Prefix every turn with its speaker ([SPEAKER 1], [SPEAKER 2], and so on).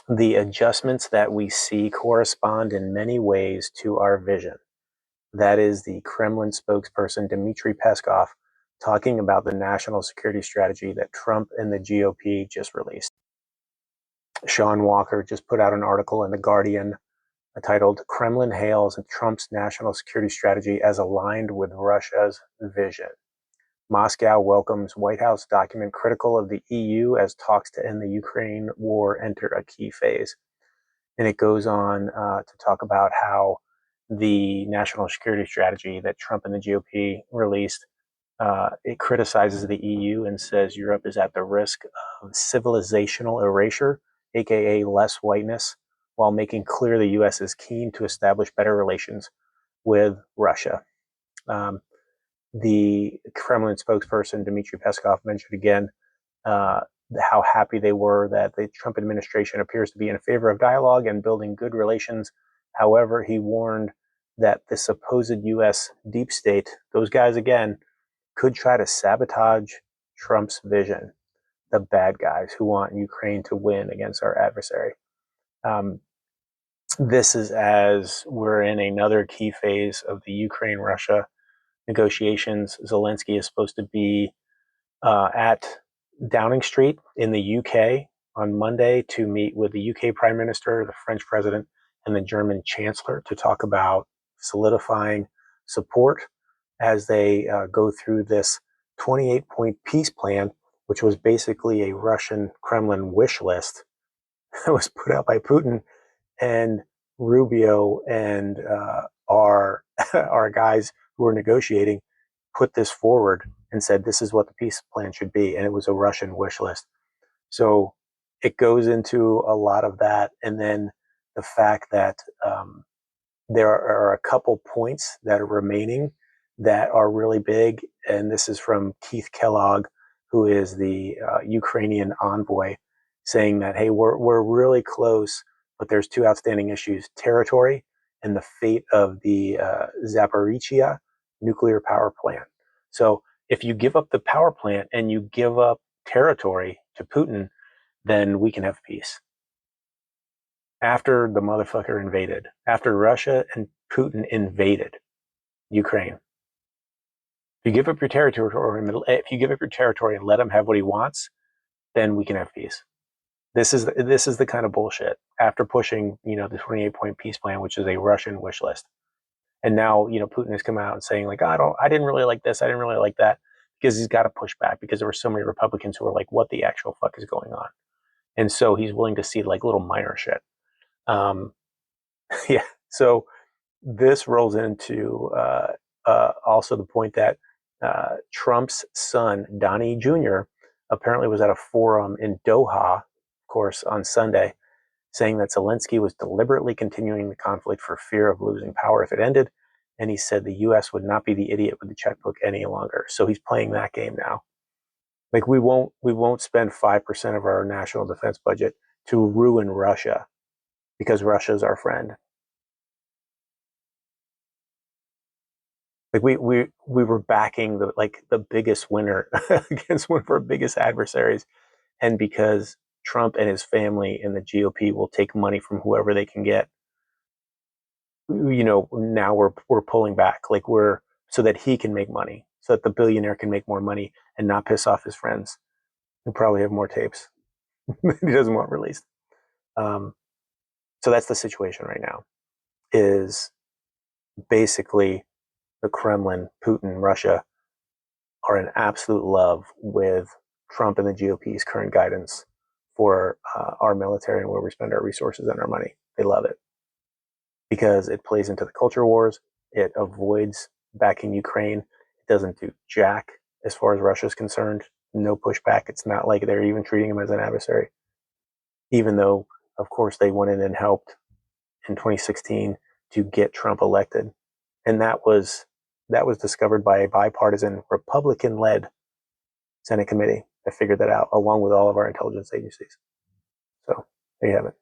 [SPEAKER 1] The adjustments that we see correspond in many ways to our vision. That is the Kremlin spokesperson, Dmitry Peskov, talking about the national security strategy that Trump and the GOP just released. Sean Walker just put out an article in The Guardian titled Kremlin Hails Trump's National Security Strategy as Aligned with Russia's Vision. Moscow welcomes White House document critical of the EU as talks to end the Ukraine war enter a key phase. And it goes on to talk about how the national security strategy that Trump and the GOP released, it criticizes the EU and says Europe is at the risk of civilizational erasure, aka less whiteness, while making clear the U.S. is keen to establish better relations with Russia. The Kremlin spokesperson, Dmitry Peskov, mentioned again how happy they were that the Trump administration appears to be in favor of dialogue and building good relations. However, he warned that the supposed U.S. deep state, those guys again, could try to sabotage Trump's vision, the bad guys who want Ukraine to win against our adversary. This is as we're in another key phase of the Ukraine-Russia negotiations. Zelensky is supposed to be at Downing Street in the UK on Monday to meet with the UK Prime Minister, the French President, and the German Chancellor to talk about solidifying support as they go through this 28-point peace plan, which was basically a Russian Kremlin wish list that was put out by Putin. And Rubio and our guys who were negotiating put this forward and said this is what the peace plan should be, and it was a Russian wish list. So it goes into a lot of that, and then the fact that there are a couple points that are remaining that are really big, and this is from Keith Kellogg, who is the Ukrainian envoy, saying that, hey, we're really close, but there's two outstanding issues: territory and the fate of the Zaporizhzhia nuclear power plant. So if you give up the power plant and you give up territory to Putin, then we can have peace. After the motherfucker invaded, after Russia and Putin invaded Ukraine, if you give up your territory and let him have what he wants, then we can have peace. This is the kind of bullshit after pushing, the 28-point peace plan, which is a Russian wish list. And now, Putin has come out and saying like, I didn't really like this. I didn't really like that, because he's got to push back because there were so many Republicans who were like, what the actual fuck is going on? And so he's willing to see like little minor shit. Yeah. So this rolls into also the point that Trump's son, Donnie Jr., apparently was at a forum in Doha, of course, on Sunday, saying that Zelensky was deliberately continuing the conflict for fear of losing power if it ended. And he said the U.S. would not be the idiot with the checkbook any longer. So he's playing that game now. Like we won't spend 5% of our national defense budget to ruin Russia because Russia's our friend. Like we were backing the biggest winner against one of our biggest adversaries, and because Trump and his family and the GOP will take money from whoever they can get, now we're pulling back, so that he can make money, so that the billionaire can make more money and not piss off his friends who probably have more tapes that he doesn't want released. So that's the situation right now. Is basically the Kremlin, Putin, Russia are in absolute love with Trump and the GOP's current guidance for our military and where we spend our resources and our money. They love it because it plays into the culture wars. It avoids backing Ukraine. It doesn't do jack as far as Russia is concerned. No pushback. It's not like they're even treating him as an adversary, even though, of course, they went in and helped in 2016 to get Trump elected. And that was discovered by a bipartisan Republican-led Senate committee that figured that out, along with all of our intelligence agencies. So there you have it.